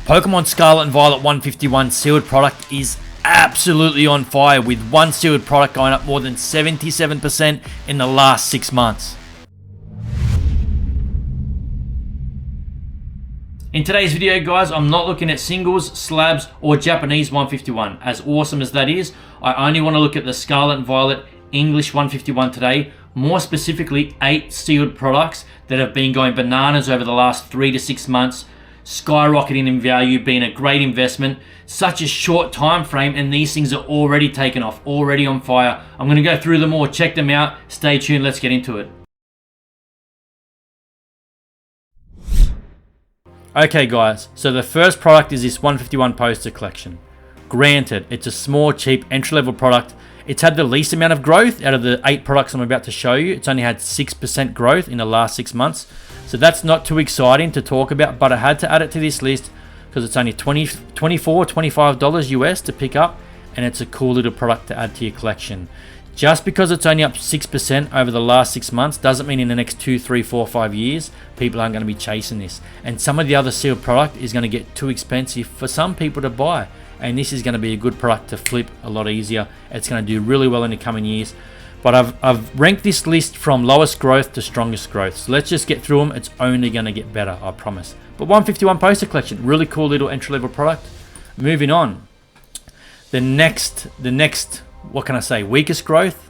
Pokemon Scarlet and Violet 151 sealed product is absolutely on fire, with one sealed product going up more than 77% in the last 6 months. In today's video, guys, I'm not looking at singles, slabs, or Japanese 151. As awesome as that is, I only want to look at the Scarlet and Violet English 151 today. More specifically, 8 sealed products that have been going bananas over the last 3 to 6 months, skyrocketing in value, being a great investment. Such a short time frame, and these things are already taken off, already on fire. I'm going to go through them all, check them out. Stay tuned, let's get into it. Okay guys, so the first product is this 151 poster collection. Granted, it's a small, cheap, entry-level product. It's had the least amount of growth out of the 8 products I'm about to show you. It's only had 6% growth in the last 6 months. So that's not too exciting to talk about, but I had to add it to this list because it's only $25 US to pick up, and it's a cool little product to add to your collection. Just because it's only up 6% over the last 6 months doesn't mean in the next 2, 3, 4, 5 years, people aren't going to be chasing this. And some of the other sealed product is going to get too expensive for some people to buy. And this is going to be a good product to flip a lot easier. It's going to do really well in the coming years. But I've ranked this list from lowest growth to strongest growth. So let's just get through them. It's only going to get better, I promise. But 151 poster collection, really cool little entry-level product. Moving on. The next, what can I say, weakest growth.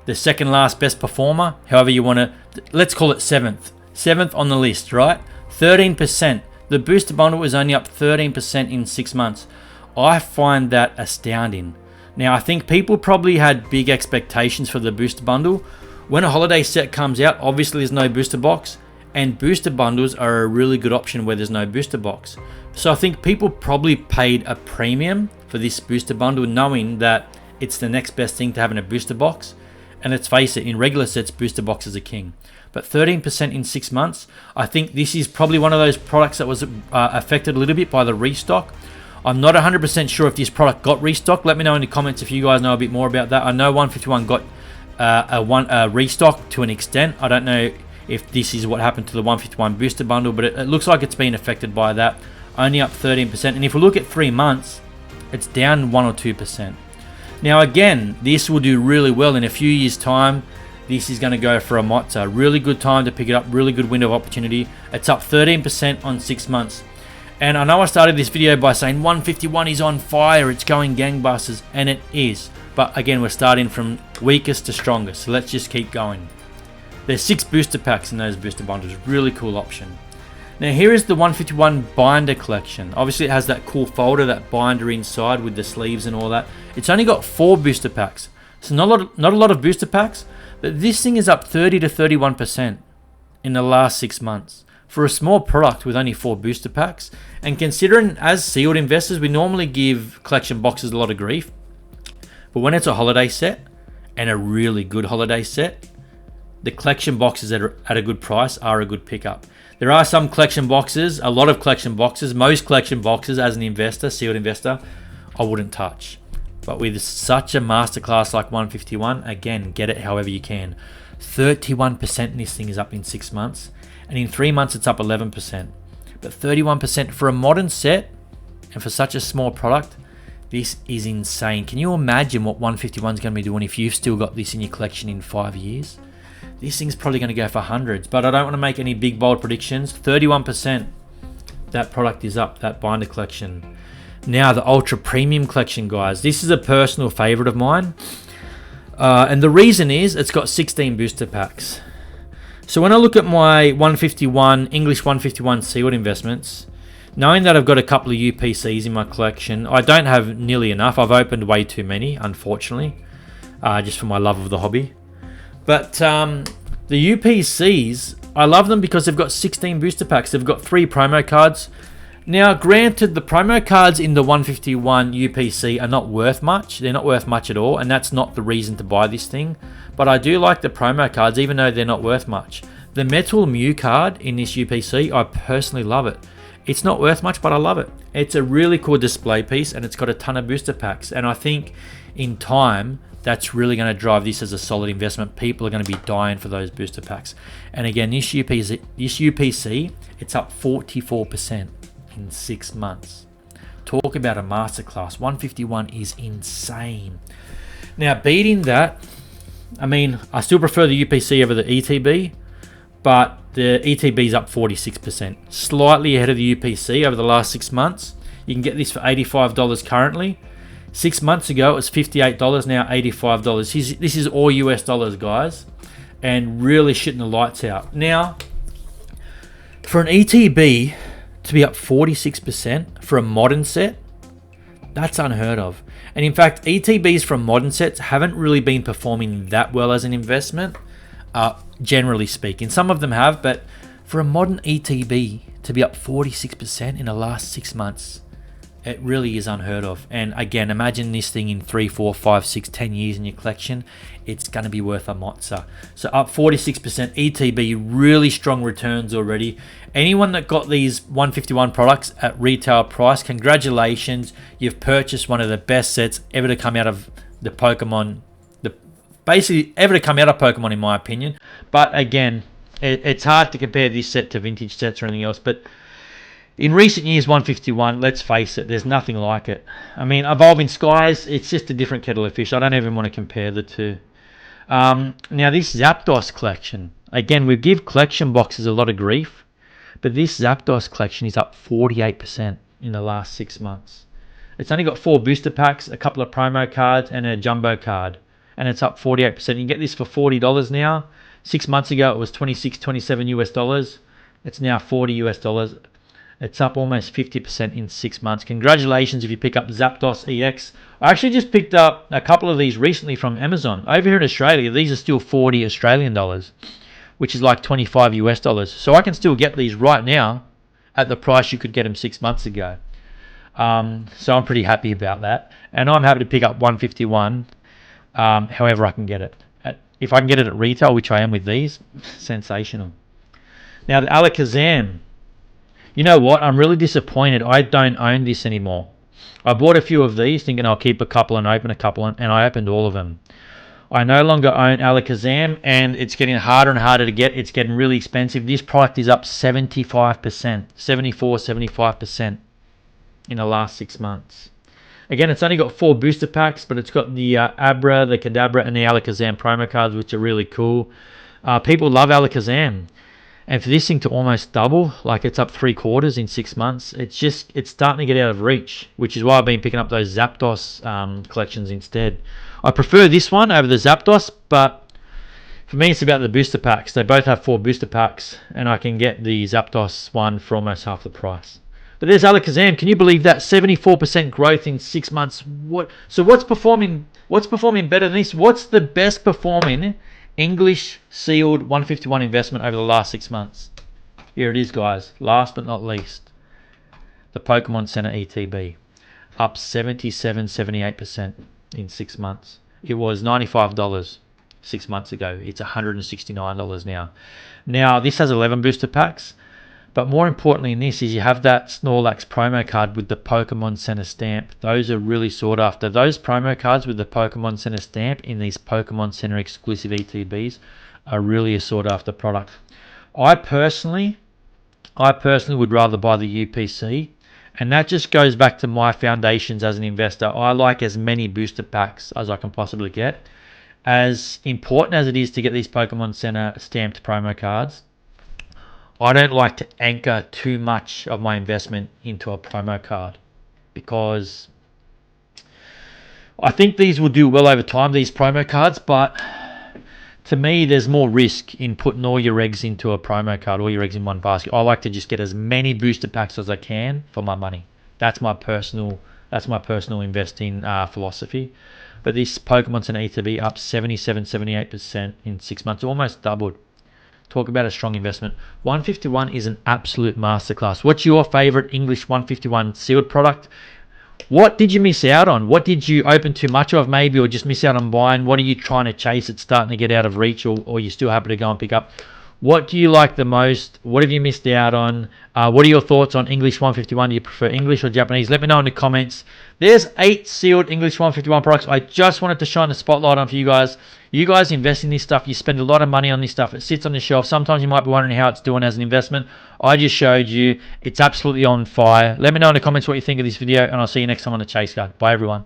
The second last best performer, however you want to, let's call it 7th. 7th on the list, right? 13%. The booster bundle is only up 13% in 6 months. I find that astounding. Now, I think people probably had big expectations for the booster bundle. When a holiday set comes out, obviously there's no booster box, and booster bundles are a really good option where there's no booster box. So I think people probably paid a premium for this booster bundle, knowing that it's the next best thing to having a booster box. And let's face it, in regular sets, booster boxes are king. But 13% in 6 months, I think this is probably one of those products that was affected a little bit by the restock. I'm not 100% sure if this product got restocked. Let me know in the comments if you guys know a bit more about that. I know 151 got a restock to an extent. I don't know if this is what happened to the 151 booster bundle, but it looks like it's been affected by that. Only up 13%. And if we look at 3 months, it's down 1 or 2%. Now again, this will do really well in a few years' time. This is going to go for a mozza. Really good time to pick it up. Really good window of opportunity. It's up 13% on 6 months. And I know I started this video by saying 151 is on fire, it's going gangbusters, and it is. But again, we're starting from weakest to strongest, so let's just keep going. There's 6 booster packs in those booster bundles, really cool option. Now here is the 151 binder collection. Obviously it has that cool folder, that binder inside with the sleeves and all that. It's only got 4 booster packs, so not a lot of booster packs, but this thing is up 30 to 31% in the last 6 months. For a small product with only 4 booster packs, and considering as sealed investors, we normally give collection boxes a lot of grief. But when it's a holiday set, and a really good holiday set, the collection boxes that are at a good price are a good pickup. There are some collection boxes, a lot of collection boxes, most collection boxes as an investor, sealed investor, I wouldn't touch. But with such a masterclass like 151, again, get it however you can. 31% this thing is up in 6 months. And in 3 months, it's up 11%. But 31% for a modern set and for such a small product, this is insane. Can you imagine what 151 is going to be doing if you've still got this in your collection in 5 years? This thing's probably going to go for hundreds, but I don't want to make any big, bold predictions. 31%, that product is up, that binder collection. Now, the Ultra Premium collection, guys. This is a personal favorite of mine. And the reason is it's got 16 booster packs. So when I look at my 151, English 151 sealed investments, knowing that I've got a couple of UPCs in my collection, I don't have nearly enough. I've opened way too many, unfortunately, just for my love of the hobby. But the UPCs, I love them because they've got 16 booster packs. They've got 3 promo cards. Now, granted, the promo cards in the 151 UPC are not worth much. They're not worth much at all, and that's not the reason to buy this thing. But I do like the promo cards, even though they're not worth much. The Metal Mew card in this UPC, I personally love it. It's not worth much, but I love it. It's a really cool display piece, and it's got a ton of booster packs. And I think in time, that's really going to drive this as a solid investment. People are going to be dying for those booster packs. And again, this UPC it's up 44% in 6 months. Talk about a masterclass. 151 is insane. Now, beating that, I mean, I still prefer the UPC over the ETB, but the ETB is up 46%, slightly ahead of the UPC over the last 6 months. You can get this for $85 currently. 6 months ago, it was $58, now $85. This is all US dollars, guys, and really shitting the lights out. Now, for an ETB to be up 46% for a modern set, that's unheard of. And in fact, ETBs from modern sets haven't really been performing that well as an investment, generally speaking. Some of them have, but for a modern ETB to be up 46% in the last 6 months, it really is unheard of. And again, imagine this thing in 3, 4, 5, 6, 10 years in your collection. It's going to be worth a mozza. So up 46% ETB, really strong returns already. Anyone that got these 151 products at retail price, congratulations. You've purchased one of the best sets ever to come out of the Pokemon. Basically, ever to come out of Pokemon, in my opinion. But again, it's hard to compare this set to vintage sets or anything else. But in recent years, 151, let's face it, there's nothing like it. I mean, Evolving Skies, it's just a different kettle of fish. I don't even want to compare the two. Now, this Zapdos collection, again, we give collection boxes a lot of grief, but this Zapdos collection is up 48% in the last 6 months. It's only got 4 booster packs, a couple of promo cards, and a jumbo card, and it's up 48%. You can get this for $40 now. 6 months ago, it was 26, 27 US dollars. It's now 40 US dollars. It's up almost 50% in 6 months. Congratulations if you pick up Zapdos EX. I actually just picked up a couple of these recently from Amazon. Over here in Australia, these are still 40 Australian dollars, which is like 25 US dollars. So I can still get these right now at the price you could get them 6 months ago. So I'm pretty happy about that. And I'm happy to pick up 151 however I can get it. If I can get it at retail, which I am with these, sensational. Now the Alakazam. You know what? I'm really disappointed. I don't own this anymore. I bought a few of these thinking I'll keep a couple and open a couple, and I opened all of them. I no longer own Alakazam, and it's getting harder and harder to get. It's getting really expensive. This product is up 75%, 74, 75% in the last 6 months. Again, it's only got 4 booster packs, but it's got the Abra, the Kadabra, and the Alakazam promo cards, which are really cool. People love Alakazam. And for this thing to almost double, like it's up 3/4 in 6 months, it's starting to get out of reach, which is why I've been picking up those Zapdos collections instead. I prefer this one over the Zapdos, but for me it's about the booster packs. They both have 4 booster packs, and I can get the Zapdos one for almost half the price. But there's Alakazam. Can you believe that? 74% growth in 6 months. What's performing better than this? What's the best performing English sealed 151 investment over the last 6 months? Here it is, guys. Last but not least, the Pokemon Center ETB, up 77, 78% in 6 months. It was $95 6 months ago. It's $169 now. Now, this has 11 booster packs, but more importantly in this is you have that Snorlax promo card with the Pokemon Center stamp. Those are really sought after. Those promo cards with the Pokemon Center stamp in these Pokemon Center exclusive ETBs are really a sought after product. I personally would rather buy the UPC, and that just goes back to my foundations as an investor. I like as many booster packs as I can possibly get. As important as it is to get these Pokemon Center stamped promo cards, I don't like to anchor too much of my investment into a promo card, because I think these will do well over time, these promo cards, but to me there's more risk in putting all your eggs into a promo card, all your eggs in one basket. I like to just get as many booster packs as I can for my money. That's my personal investing philosophy. But this Pokemon Center ETB up 77, 78% in 6 months, almost doubled. Talk about a strong investment. 151 is an absolute masterclass. What's your favorite English 151 sealed product? What did you miss out on? What did you open too much of maybe, or just miss out on buying? What are you trying to chase? It's starting to get out of reach, or you still happy to go and pick up? What do you like the most? What have you missed out on? What are your thoughts on English 151? Do you prefer English or Japanese? Let me know in the comments. There's 8 sealed English 151 products. I just wanted to shine the spotlight on for you guys. You guys invest in this stuff. You spend a lot of money on this stuff. It sits on the shelf. Sometimes you might be wondering how it's doing as an investment. I just showed you. It's absolutely on fire. Let me know in the comments what you think of this video, and I'll see you next time on the Chase Guide. Bye, everyone.